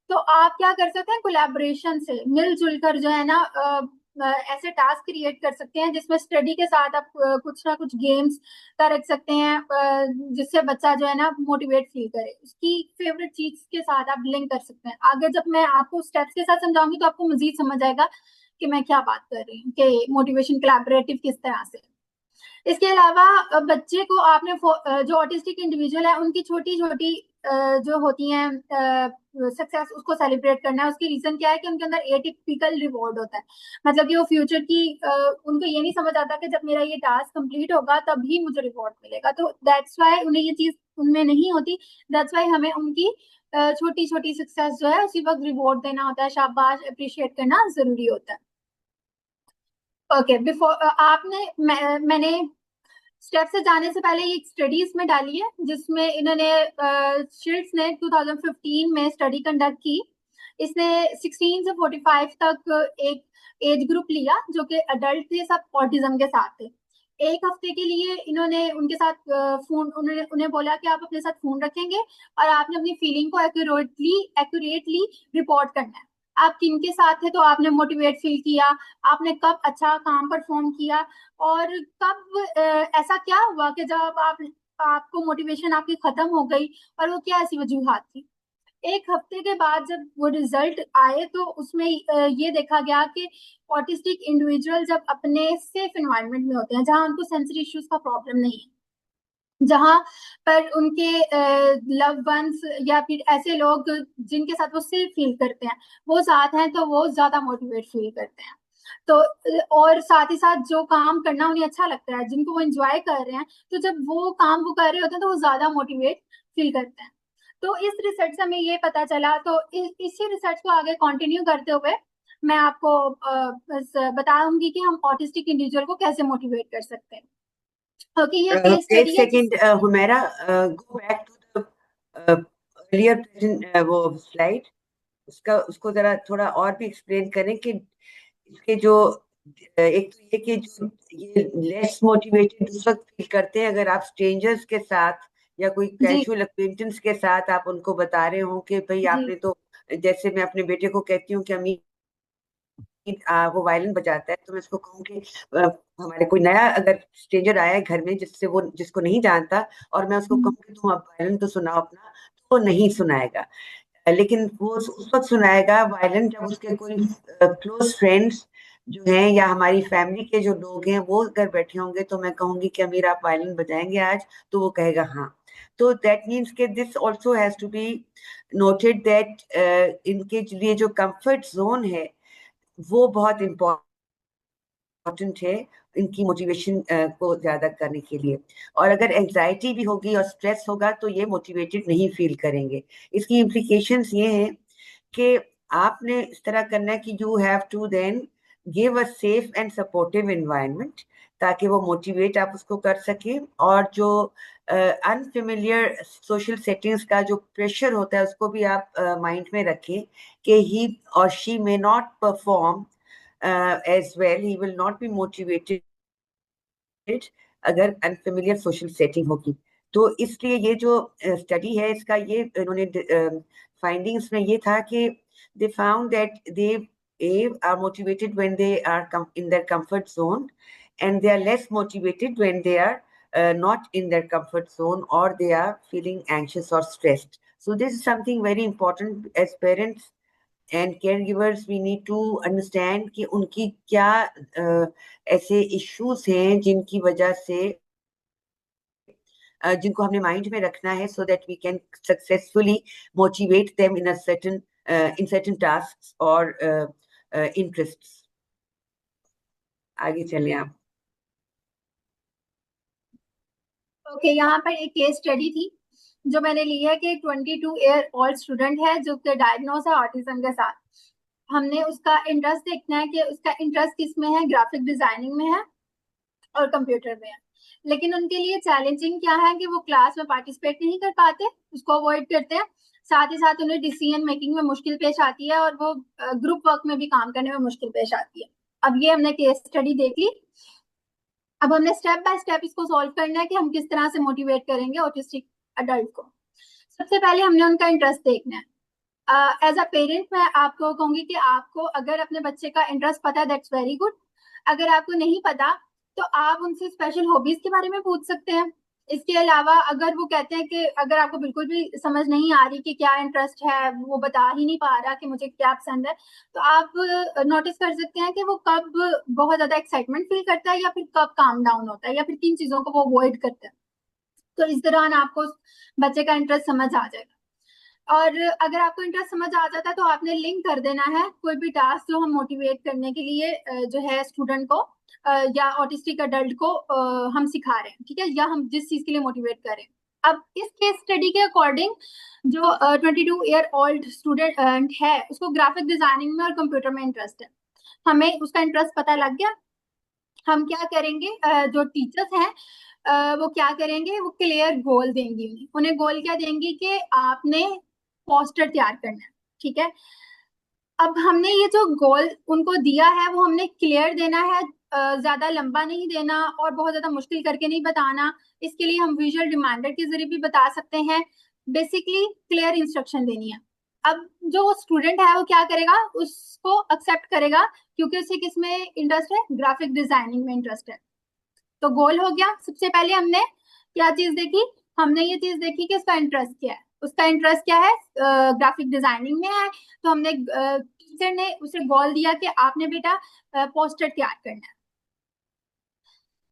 तो आप क्या कर सकते हैं, कोलैबोरेशन से मिलजुल कर जो है ना ऐसे टास्क क्रिएट कर सकते हैं जिसमें स्टडी के साथ आप कुछ ना कुछ गेम्स का रख सकते हैं जिससे बच्चा जो है ना मोटिवेट फील करे, उसकी फेवरेट चीज के साथ आप लिंक कर सकते हैं। आगे जब मैं आपको स्टेप्स के साथ समझाऊंगी तो आपको मजीद समझ आएगा कि मैं क्या बात कर रही हूँ कि मोटिवेशन कोलैबोरेटिव किस तरह से। इसके अलावा बच्चे को आपने जो ऑटिस्टिक इंडिविजुअल है उनकी छोटी छोटी जो होती हैं सक्सेस, उसको सेलिब्रेट करना है। उसकी रीजन क्या है कि उनके अंदर एटिपिकल रिवॉर्ड होता है, मतलब कि वो फ्यूचर की उनको ये नहीं समझ आता कि जब मेरा ये टास्क कंप्लीट होगा तभी मुझे रिवॉर्ड मिलेगा। तो दैट्स वाई उन्हें ये चीज उनमें नहीं होती। दैट्स वाई हमें उनकी छोटी छोटी सक्सेस जो है उसी वक्त रिवॉर्ड देना होता है, शाबाश अप्रिशिएट करना जरूरी होता है। ओके, बिफोर मैंने स्टेप से जाने से पहले ये स्टडी इसमें डाली है जिसमें इन्होंने शिल्ड्स ने 2015 में स्टडी कंडक्ट की। इसने 16 से 45 तक एक एज ग्रुप लिया जो कि अडल्ट थे, सब ऑटिज्म के साथ थे। एक हफ्ते के लिए इन्होंने उनके साथ उन्हें बोला कि आप अपने साथ फोन रखेंगे और आपने अपनी फीलिंग को एक्यूरेटली रिपोर्ट करना है। आप किन के साथ थे, तो आपने मोटिवेट फील किया, आपने कब अच्छा काम परफॉर्म किया, और कब ऐसा क्या हुआ कि जब आपको मोटिवेशन आपकी खत्म हो गई और वो क्या ऐसी वजूहात थी। एक हफ्ते के बाद जब वो रिजल्ट आए तो उसमें ये देखा गया कि ऑटिस्टिक इंडिविजुअल जब अपने सेफ एनवायरनमेंट में होते हैं जहां उनको सेंसरी इश्यूज का प्रॉब्लम नहीं है, जहां पर उनके लव वंस या फिर ऐसे लोग जिनके साथ वो सेफ फील करते हैं वो साथ हैं, तो वो ज्यादा मोटिवेट फील करते हैं। तो और साथ ही साथ जो काम करना उन्हें अच्छा लगता है, जिनको वो एंजॉय कर रहे हैं, तो जब वो काम वो कर रहे होते हैं तो वो ज्यादा मोटिवेट फील करते हैं। तो इस रिसर्च से हमें ये पता चला। तो इसी रिसर्च को आगे कंटिन्यू करते हुए मैं आपको बताऊंगी कि हम ऑटिस्टिक इंडिविजुअल को कैसे मोटिवेट कर सकते हैं। ओके, ये केस एक स्टडी है। Second Humaira, go back to the earlier वो स्लाइड, उसको जरा थोड़ा और भी एक्सप्लेन करें कि इसके जो एक तो ये कि जो ये लेस मोटिवेटेड उस वक्त फील करते हैं अगर आप स्ट्रेंजर्स के साथ या कोई जी कैजुअल अक्वेंटेंस के साथ आप उनको बता रहे हो कि भाई जी आपने तो, जैसे मैं अपने बेटे को कहती हूँ कि अम्मी वो वायलिन बजाता है, तो मैं उसको कहूँ कि हमारे कोई नया अगर स्ट्रेंजर आया है घर में जिसको नहीं जानता और मैं उसको कहूँ कि तुम अब वायलिन तो सुनाओ अपना, तो वो नहीं सुनाएगा। लेकिन वो उस वक्त सुनाएगा वायलिन जब उसके कोई क्लोज फ्रेंड्स जो हैं या हमारी फैमिली के जो लोग हैं वो अगर बैठे होंगे, तो मैं कहूंगी कि अमीर आप वायलिन बजाएंगे आज, तो वो कहेगा हाँ। तो दैट मीन्स के this also has to be noted that इनके लिए जो कंफर्ट जोन है वो बहुत इम्पोर्टेंट है इनकी मोटिवेशन को ज्यादा करने के लिए। और अगर एंजाइटी भी होगी और स्ट्रेस होगा तो ये मोटिवेटेड नहीं फील करेंगे। इसकी इम्प्लीकेशंस ये हैं कि आपने इस तरह करना है कि you have to then give a safe and supportive environment ताकि वो मोटिवेट आप उसको कर सकें। और जो अनफेमिलियर सोशल सेटिंग्स का जो प्रेशर होता है उसको भी आप माइंड में रखें कि ही और she may not perform as well, he will not be motivated अगर अनफेमिलियर सोशल सेटिंग होगी। तो इसलिए ये जो स्टडी है इसका ये इन्होंने फाइंडिंग्स में ये था कि they found that they are motivated when they are in their comfort zone and they are less motivated when they are not in their comfort zone or they are feeling anxious or stressed. So this is something very important as parents and caregivers we need to understand कि उनकी क्या ऐसे issues हैं जिनकी वजह से जिनको हमने माइंड में रखना है so that we can successfully motivate them in a certain in certain tasks or interests. आगे चले आप। ओके, यहाँ पर एक केस स्टडी थी जो मैंने ली है कि 22-year-old स्टूडेंट है जो कि डायग्नोज है ऑटिज्म के साथ। हमने उसका इंटरेस्ट देखना है कि उसका इंटरेस्ट किस में है, ग्राफिक डिजाइनिंग में है और कंप्यूटर में है। लेकिन उनके लिए चैलेंजिंग क्या है कि वो क्लास में पार्टिसिपेट नहीं कर पाते, उसको अवॉइड करते हैं। साथ ही साथ उन्हें डिसीजन मेकिंग में मुश्किल पेश आती है और वो ग्रुप वर्क में भी काम करने में मुश्किल पेश आती है। अब ये हमने केस स्टडी देख ली। अब हमने स्टेप बाय स्टेप इसको सॉल्व करना है कि हम किस तरह से मोटिवेट करेंगे ऑटिस्टिक अडल्ट को। सबसे पहले हमने उनका इंटरेस्ट देखना है। एज अ पेरेंट मैं आपको कहूंगी कि आपको अगर अपने बच्चे का इंटरेस्ट पता है दैट्स वेरी गुड। अगर आपको नहीं पता तो आप उनसे स्पेशल हॉबीज के बारे में पूछ सकते हैं। इसके अलावा अगर वो कहते हैं कि अगर आपको बिल्कुल भी समझ नहीं आ रही कि क्या इंटरेस्ट है, वो बता ही नहीं पा रहा कि मुझे क्या पसंद है, तो आप नोटिस कर सकते हैं कि वो कब बहुत ज्यादा एक्साइटमेंट फील करता है या फिर कब काम डाउन होता है या फिर किन चीजों को वो अवॉइड करता है। तो इस दौरान आपको बच्चे का इंटरेस्ट समझ आ जाएगा। और अगर आपको इंटरेस्ट समझ आ जाता है तो आपने लिंक कर देना है कोई भी टास्क जो हम मोटिवेट करने के लिए जो है स्टूडेंट को या ऑटिस्टिक अडल्ट को हम सिखा रहे हैं, ठीक है, या हम जिस चीज के लिए मोटिवेट करें। अब इस केस स्टडी के अकॉर्डिंग जो 22-year-old स्टूडेंट है उसको ग्राफिक डिजाइनिंग में और कंप्यूटर में इंटरेस्ट है। हमें उसका इंटरेस्ट पता लग गया। हम क्या करेंगे, जो टीचर्स हैं वो क्या करेंगे, वो क्लियर गोल देंगी उन्हें। उन्हें गोल क्या देंगी कि आपने पोस्टर तैयार करना है, ठीक है। अब हमने ये जो गोल उनको दिया है वो हमने क्लियर देना है, ज्यादा लंबा नहीं देना और बहुत ज्यादा मुश्किल करके नहीं बताना। इसके लिए हम विजुअल रिमाइंडर के जरिए भी बता सकते हैं। बेसिकली क्लियर इंस्ट्रक्शन देनी है। अब जो स्टूडेंट है वो क्या करेगा, उसको एक्सेप्ट करेगा क्योंकि उसे किस में इंटरेस्ट है, ग्राफिक डिजाइनिंग में इंटरेस्ट है। तो गोल हो गया। सबसे पहले हमने क्या चीज देखी, हमने ये चीज देखी कि उसका इंटरेस्ट क्या है। उसका इंटरेस्ट क्या है, ग्राफिक डिजाइनिंग में है। तो हमने टीचर ने उसे गोल दिया कि आपने बेटा पोस्टर तैयार करना है।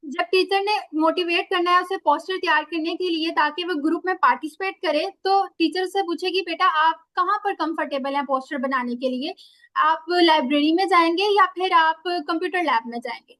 जब टीचर ने मोटिवेट करना है उसे पोस्टर तैयार करने के लिए ताकि वो ग्रुप में पार्टिसिपेट करे, तो टीचर से पूछेगी बेटा आप कहाँ पर कंफर्टेबल हैं पोस्टर बनाने के लिए, आप लाइब्रेरी में जाएंगे या फिर आप कंप्यूटर लैब में जाएंगे।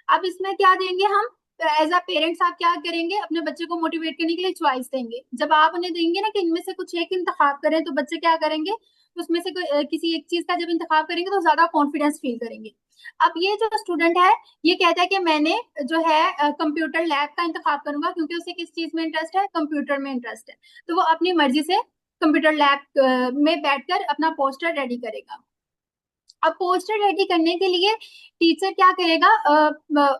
अब इसमें क्या देंगे हम, एज अ पेरेंट्स आप क्या करेंगे, अपने बच्चे को मोटिवेट करने के लिए चॉइस देंगे। जब आप उन्हें देंगे ना कि इनमें से कुछ एक इंतखाब करें, तो बच्चे क्या करेंगे, उसमें से किसी एक चीज का जब इंतखाब करेंगे तो ज्यादा कॉन्फिडेंस फील करेंगे। अब ये जो स्टूडेंट है ये कहता है कि मैंने जो है कंप्यूटर लैब का इंतखाब करूंगा क्योंकि उसे किस चीज में इंटरेस्ट है, कंप्यूटर में इंटरेस्ट है। तो वो अपनी मर्जी से कंप्यूटर लैब में बैठकर अपना पोस्टर रेडी करेगा। अब पोस्टर रेडी करने के लिए टीचर क्या करेगा,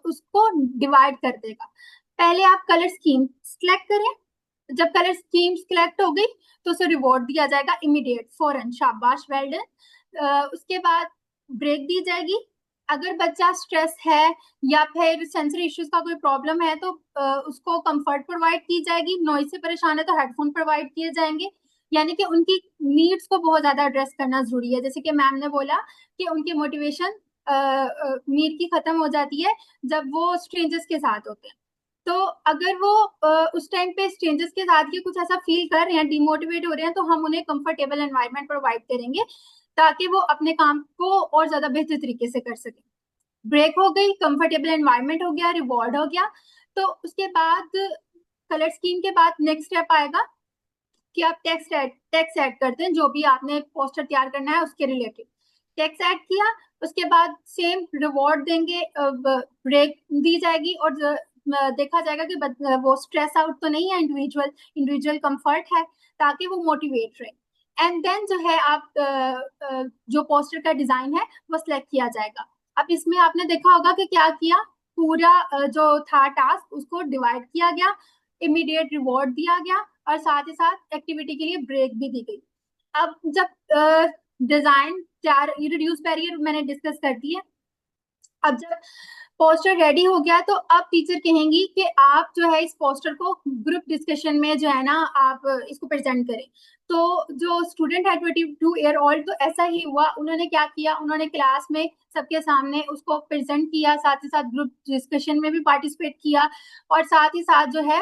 उसको डिवाइड कर देगा। पहले आप कलर स्कीम सिलेक्ट करें। जब कलर स्कीम सिलेक्ट हो गई तो उसे रिवॉर्ड दिया जाएगा इमीडिएट, फौरन, शाबाश, वेल डन। उसके बाद ब्रेक दी जाएगी। अगर बच्चा स्ट्रेस है या फिर सेंसरी इश्यूज का कोई प्रॉब्लम है तो उसको कंफर्ट प्रोवाइड की जाएगी। नॉइज से परेशान है तो हेडफोन प्रोवाइड किए जाएंगे। यानी कि उनकी नीड्स को बहुत ज्यादा एड्रेस करना जरूरी है। जैसे कि मैम ने बोला कि उनकी मोटिवेशन नीड की खत्म हो जाती है जब वो स्ट्रेंजर्स के साथ होते हैं। तो अगर वो उस टाइम पे स्ट्रेंजर्स के साथ ये कुछ ऐसा फील कर रहे हैं, डिमोटिवेट हो रहे हैं, तो हम उन्हें कंफर्टेबल एनवायरनमेंट प्रोवाइड करेंगे ताकि वो अपने काम को और ज्यादा बेहतर तरीके से कर सके। ब्रेक हो गई, कंफर्टेबल एनवायरनमेंट हो गया, रिवॉर्ड हो गया। तो उसके बाद कलर स्कीम के बाद नेक्स्ट स्टेप आएगा कि आप टेक्स्ट ऐड करते हैं, जो भी आपने पोस्टर तैयार करना है उसके रिलेटेड टेक्स्ट ऐड किया। उसके बाद सेम रिवॉर्ड देंगे, ब्रेक दी जाएगी और देखा जाएगा कि वो स्ट्रेस आउट तो नहीं है, इंडिविजुअल कंफर्ट है ताकि वो मोटिवेट रहे। एंड देन जो है आप जो पोस्टर का डिजाइन है वो सिलेक्ट किया जाएगा। अब इसमें आपने देखा होगा कि क्या किया, पूरा जो था टास्क उसको डिवाइड किया गया, इमीडिएट रिवॉर्ड दिया गया और साथ ही साथ एक्टिविटी के लिए ब्रेक भी दी गई। अब जब डिजाइन चार रिड्यूस बैरियर मैंने डिस्कस कर दी है। अब जब पोस्टर रेडी हो गया तो अब टीचर कहेंगी कि आप जो है इस पोस्टर को ग्रुप डिस्कशन में जो है ना आप इसको प्रेजेंट करें। तो जो स्टूडेंट है 22-year-old, तो ऐसा ही हुआ। उन्होंने क्या किया, उन्होंने क्लास में सबके सामने उसको प्रेजेंट किया, साथ ही साथ ग्रुप डिस्कशन में भी पार्टिसिपेट किया और साथ ही साथ जो है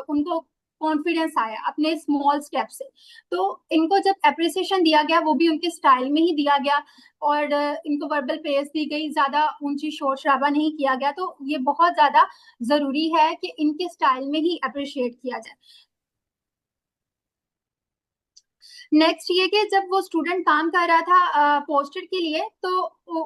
उनको कॉन्फिडेंस आया अपने स्मॉल स्टेप से। तो इनको जब अप्रिसिएशन दिया गया वो भी उनके स्टाइल में ही दिया गया, और इनको वर्बल प्रेज दी गई, ज्यादा ऊंची शोर शराबा नहीं किया गया। तो ये बहुत ज्यादा जरूरी है कि इनके स्टाइल में ही अप्रिशिएट किया जाए। नेक्स्ट ये कि जब वो स्टूडेंट काम कर रहा था पोस्टर के लिए, तो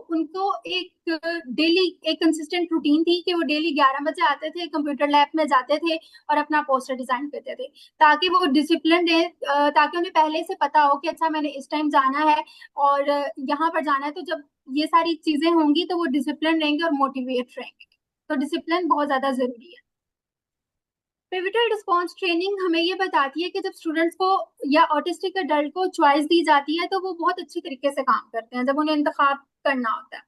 उनको एक डेली एक कंसिस्टेंट रूटीन थी कि वो डेली 11 बजे आते थे, कंप्यूटर लैब में जाते थे और अपना पोस्टर डिजाइन करते थे, ताकि वो डिसिप्लिन रहे, ताकि उन्हें पहले से पता हो कि अच्छा मैंने इस टाइम जाना है और यहाँ पर जाना है। तो जब ये सारी चीजें होंगी तो वो डिसिप्लिन रहेंगे और मोटिवेट रहेंगे। तो डिसिप्लिन बहुत ज्यादा जरूरी है। पिवटल रिस्पॉन्स ट्रेनिंग हमें ये बताती है कि जब स्टूडेंट्स को या ऑटिस्टिक अडल्ट को चॉइस दी जाती है तो वो बहुत अच्छी तरीके से काम करते हैं जब उन्हें इंतखाब करना होता है।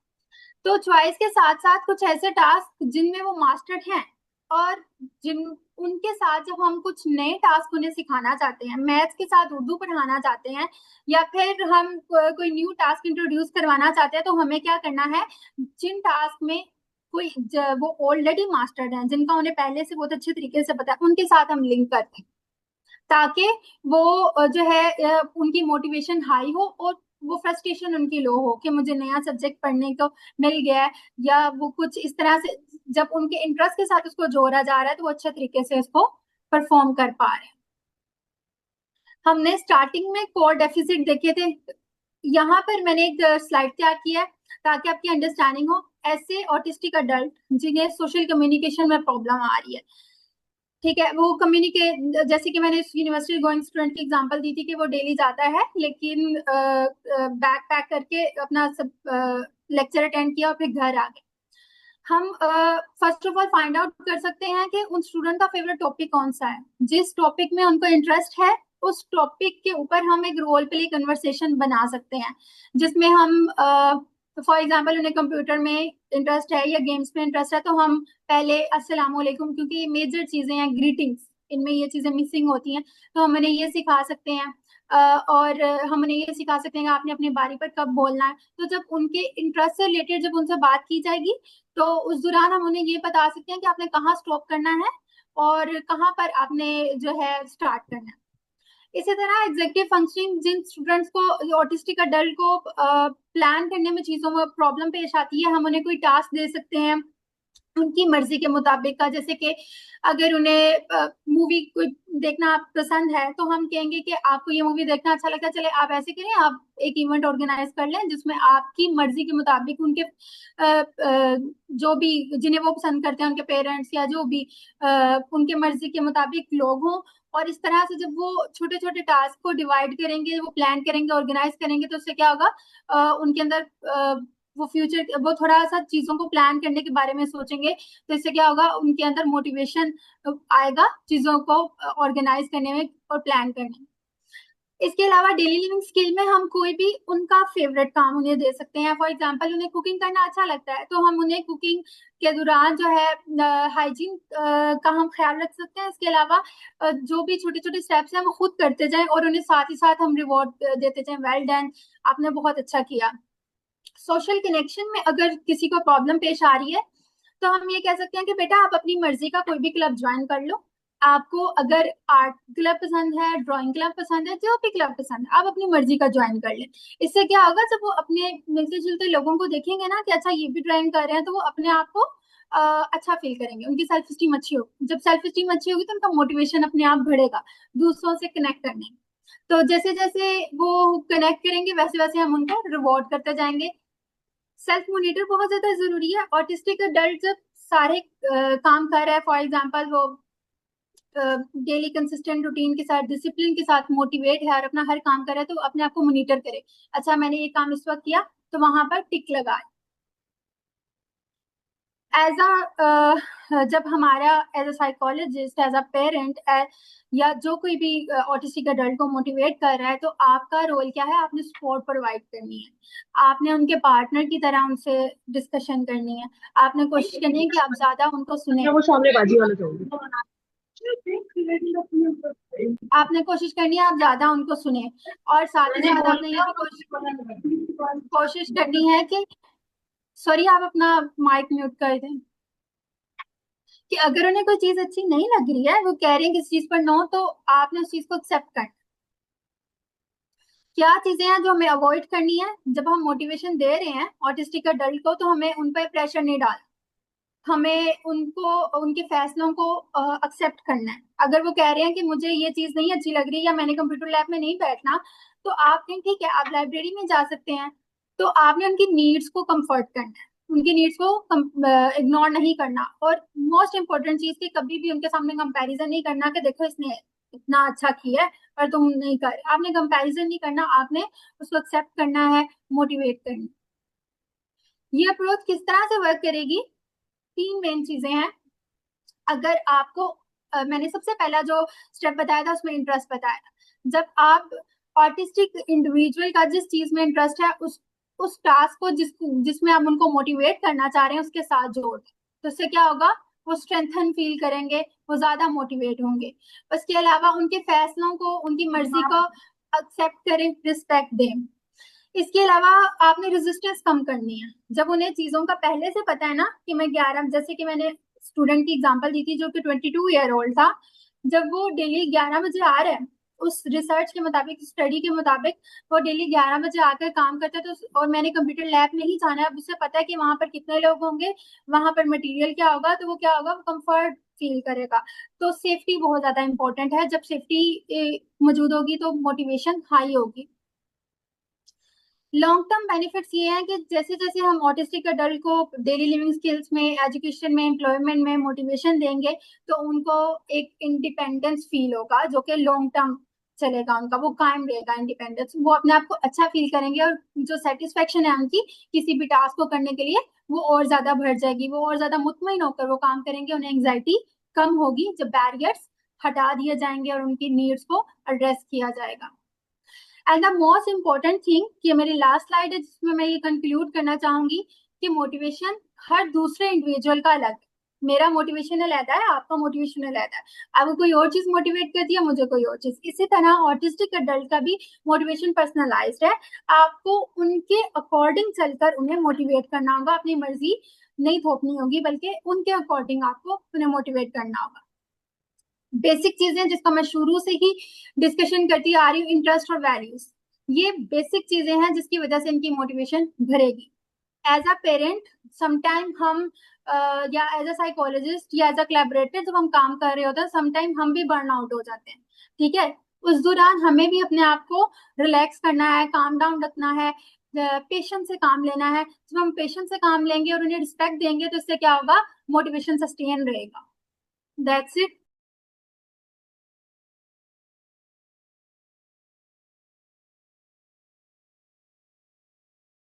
तो चॉइस के साथ साथ कुछ ऐसे टास्क जिनमें वो मास्टर्ड हैं, और जिन उनके साथ जब हम कुछ नए टास्क उन्हें सिखाना चाहते हैं, मैथ्स के साथ उर्दू पढ़ाना चाहते हैं, या फिर हम कोई न्यू टास्क इंट्रोड्यूस करवाना चाहते हैं, तो हमें क्या करना है, जिन टास्क में कोई वो ऑलरेडी मास्टर्ड हैं, जिनका उन्हें पहले से बहुत अच्छे तरीके से पता है, उनके साथ हम लिंक करते हैं, ताकि वो जो है उनकी मोटिवेशन हाई हो और वो फ्रस्ट्रेशन उनकी लो हो कि मुझे नया सब्जेक्ट पढ़ने को मिल गया है, या वो कुछ इस तरह से जब उनके इंटरेस्ट के साथ उसको जोड़ा जा रहा है तो वो अच्छे तरीके से उसको परफॉर्म कर पा रहे हैं। हमने स्टार्टिंग में कोर डेफिसिट देखे थे, यहाँ पर मैंने एक स्लाइड तैयार किया है ताकि आपकी अंडरस्टैंडिंग हो। ऐसे ऑटिस्टिक अडल्ट जिन्हें सोशल कम्युनिकेशन में प्रॉब्लम आ रही है, ठीक है, वो कम्युनिकेट, जैसे कि मैंने यूनिवर्सिटी गोइंग स्टूडेंट की एग्जांपल दी थी कि वो डेली जाता है लेकिन बैग पैक करके अपना सब लेक्चर अटेंड किया और फिर घर आ गए। हम first of all find out कर सकते हैं कि उन स्टूडेंट का फेवरेट टॉपिक कौन सा है, जिस टॉपिक में उनको इंटरेस्ट है उस टॉपिक के ऊपर हम एक रोल प्ले कन्वर्सेशन बना सकते हैं, जिसमें हम फॉर एग्जांपल उन्हें कंप्यूटर में इंटरेस्ट है या गेम्स में इंटरेस्ट है, तो हम पहले अस्सलाम वालेकुम, क्योंकि ये मेजर चीजें हैं, ग्रीटिंग्स, इनमें ये चीजें मिसिंग होती हैं, तो हम उन्हें ये सिखा सकते हैं। और हम उन्हें ये सिखा सकते हैं कि आपने अपनी बारी पर कब बोलना है। तो जब उनके इंटरेस्ट से रिलेटेड जब उनसे बात की जाएगी तो उस दौरान हम उन्हें ये बता सकते हैं कि आपने कहाँ स्टॉप करना है और कहाँ पर आपने जो है स्टार्ट करना है। इसी तरह एग्जीक्यूटिव फंक्शनिंग, जिन स्टूडेंट्स को ऑटिस्टिक अडल्ट को प्लान करने में चीजों में प्रॉब्लम पेश आती है, हम उन्हें कोई टास्क दे सकते हैं उनकी मर्जी के मुताबिक का। जैसे कि अगर उन्हें मूवी कोई देखना पसंद है तो हम कहेंगे कि आपको ये मूवी देखना अच्छा लगता है, चले आप ऐसे करें, आप एक इवेंट ऑर्गेनाइज कर लें जिसमें आपकी मर्जी के मुताबिक उनके जो भी जिन्हें वो पसंद करते हैं, उनके पेरेंट्स या जो भी उनके मर्जी के मुताबिक लोग हों। और इस तरह से जब वो छोटे छोटे टास्क को डिवाइड करेंगे, वो प्लान करेंगे, ऑर्गेनाइज करेंगे, तो उससे क्या होगा, उनके अंदर वो फ्यूचर वो थोड़ा सा चीजों को प्लान करने के बारे में सोचेंगे, तो इससे क्या होगा, उनके अंदर मोटिवेशन आएगा चीजों को ऑर्गेनाइज करने में और प्लान करने में। इसके अलावा डेली लिविंग स्किल में हम कोई भी उनका फेवरेट काम उन्हें दे सकते हैं। फॉर एग्जांपल उन्हें कुकिंग करना अच्छा लगता है तो हम उन्हें कुकिंग के दौरान जो है हाइजीन का हम ख्याल रख सकते हैं। इसके अलावा जो भी छोटे छोटे स्टेप्स हैं वो खुद करते जाएं और उन्हें साथ ही साथ हम रिवॉर्ड देते जाएं, वेल डन, आपने बहुत अच्छा किया। सोशल कनेक्शन में अगर किसी को प्रॉब्लम पेश आ रही है तो हम ये कह सकते हैं कि बेटा आप अपनी मर्जी का कोई भी क्लब ज्वाइन कर लो। आपको अगर आर्ट क्लब पसंद है, ड्राइंग क्लब पसंद है, जो भी क्लब पसंद है, आप अपनी मर्जी का ज्वाइन कर लें। इससे क्या होगा, जब वो अपने मिलते जुलते लोगों को देखेंगे ना कि अच्छा ये भी ड्राइंग कर रहे हैं, तो वो अपने आप को अच्छा फील करेंगे, उनकी सेल्फ स्टीम अच्छी होगी। जब सेल्फ स्टीम अच्छी होगी तो उनका मोटिवेशन अपने आप बढ़ेगा दूसरों से कनेक्ट करने। तो जैसे जैसे वो कनेक्ट करेंगे वैसे वैसे हम उनको रिवॉर्ड करते जाएंगे। सेल्फ मॉनिटर बहुत ज्यादा जरूरी है। ऑटिस्टिक अडल्ट जब सारे काम कर रहा है, फॉर एग्जांपल वो डेली कंसिस्टेंट रूटीन के साथ, डिसिप्लिन के साथ मोटिवेट है और अपना हर काम करे, तो अपने आप को मॉनिटर करे, अच्छा मैंने ये काम इस वक्त किया, तो वहां पर टिक लगाए। एज अ जब हमारा as a psychologist, as a parent, या जो कोई भी ऑटिस्टिक अडल्ट को मोटिवेट कर रहा है, तो आपका रोल क्या है, आपने सपोर्ट प्रोवाइड करनी है, आपने उनके पार्टनर की तरह उनसे डिस्कशन करनी है, आपने कोशिश करनी है कि आप ज्यादा उनको सुने, वो सामने बाजी वाला चाहूंगी। आपने कोशिश करनी है आप ज्यादा उनको सुने, और साथ ही साथ आपने ये भी कोशिश करनी है कि, सॉरी आप अपना माइक म्यूट कर दें। कि अगर उन्हें कोई चीज अच्छी नहीं लग रही है, वो कह रहे हैं किस चीज पर नो, तो आपने उस चीज को एक्सेप्ट करना। क्या चीजें हैं जो हमें अवॉइड करनी है? जब हम मोटिवेशन दे रहे हैं ऑटिस्टिक अडल्ट को, तो हमें उन पर प्रेशर नहीं डालना, हमें उनको उनके फैसलों को एक्सेप्ट करना है। अगर वो कह रहे हैं कि मुझे ये चीज नहीं अच्छी लग रही या मैंने कंप्यूटर लैब में नहीं बैठना, तो आप कहें ठीक है आप लाइब्रेरी में जा सकते हैं। तो आपने उनकी नीड्स को कंफर्ट करना है, उनकी नीड्स को इग्नोर नहीं करना। और मोस्ट इंपॉर्टेंट चीज कि कभी भी उनके सामने कंपैरिजन नहीं करना कि देखो इसने इतना अच्छा किया है और तुम नहीं कर। आपने कंपैरिजन नहीं करना, आपने उसको एक्सेप्ट करना है, मोटिवेट करना। ये अप्रोच किस तरह से वर्क करेगी? 3 मेन चीजें हैं। अगर आपको मैंने सबसे पहला जो स्टेप बताया था उसमें इंटरेस्ट बताया था। जब आप ऑटिस्टिक इंडिविजुअल का जिस चीज में इंटरेस्ट है, उस टास्क को जिसमें आप उनको मोटिवेट करना चाह रहे हैं उसके साथ जोड़ दें, तो इससे क्या होगा? वो स्ट्रेंथन फील करेंगे, वो ज्यादा मोटिवेट होंगे। उसके अलावा उनके फैसलों को, उनकी मर्जी को एक्सेप्ट करें, रिस्पेक्ट दें। इसके अलावा आपने रेजिस्टेंस कम करनी है। जब उन्हें चीजों का पहले से पता है ना कि मैं 11, जैसे कि मैंने स्टूडेंट की एग्जांपल दी थी जो कि 22 ईयर ओल्ड था, जब वो डेली 11 बजे आ रहा है, उस रिसर्च के मुताबिक, स्टडी के मुताबिक वो डेली 11 बजे आकर काम करता है, तो और मैंने कंप्यूटर लैब में ही जाना है, अब उसे पता है कि वहां पर कितने लोग होंगे, वहां पर मटेरियल क्या होगा, तो वो क्या होगा, वो कंफर्ट फील करेगा। तो सेफ्टी बहुत ज्यादा इंपॉर्टेंट है। जब सेफ्टी मौजूद होगी तो मोटिवेशन हाई होगी। लॉन्ग टर्म बेनिफिट्स ये हैं कि जैसे जैसे हम ऑटिस्टिक अडल्ट को डेली लिविंग स्किल्स में, एजुकेशन में, एम्प्लॉयमेंट में मोटिवेशन देंगे, तो उनको एक इंडिपेंडेंस फील होगा जो कि लॉन्ग टर्म चलेगा, उनका वो कायम रहेगा इंडिपेंडेंस। वो अपने आप को अच्छा फील करेंगे और जो सेटिस्फेक्शन है उनकी किसी भी टास्क को करने के लिए, वो और ज्यादा बढ़ जाएगी। वो और ज्यादा मुतमईन होकर वो काम करेंगे, उन्हें एंग्जाइटी कम होगी जब बैरियर्स हटा दिए जाएंगे और उनकी नीड्स को एड्रेस किया जाएगा। And the most important thing, कि मेरी लास्ट स्लाइड है जिसमें मैं ये कंक्लूड करना चाहूंगी कि मोटिवेशन हर दूसरे इंडिविजुअल का अलग है। मेरा मोटिवेशन अलग है, आपका मोटिवेशन अलग है। आपको कोई और चीज मोटिवेट करती है, मुझे कोई और चीज। इसी तरह ऑटिस्टिक अडल्ट का भी मोटिवेशन पर्सनलाइज्ड है। आपको उनके अकॉर्डिंग चलकर उन्हें मोटिवेट करना होगा, अपनी मर्जी नहीं थोपनी होगी, बल्कि उनके अकॉर्डिंग आपको उन्हें मोटिवेट करना होगा। बेसिक चीजें जिसका मैं शुरू से ही डिस्कशन करती आ रही हूँ, इंटरेस्ट और वैल्यूज, ये बेसिक चीजें हैं जिसकी वजह से इनकी मोटिवेशन भरेगी। एज अ पेरेंट समटाइम हम या एज अ साइकोलॉजिस्ट या एज अ कोलैबोरेटर जब हम काम कर रहे होते हैं, समटाइम हम भी बर्न आउट हो जाते हैं। ठीक है, उस दौरान हमें भी अपने आप को रिलैक्स करना है, काम डाउन रखना है, पेशेंस से काम लेना है। जब हम पेशेंस से काम लेंगे और उन्हें रिस्पेक्ट देंगे, तो इससे क्या होगा? मोटिवेशन सस्टेन रहेगा। That's it.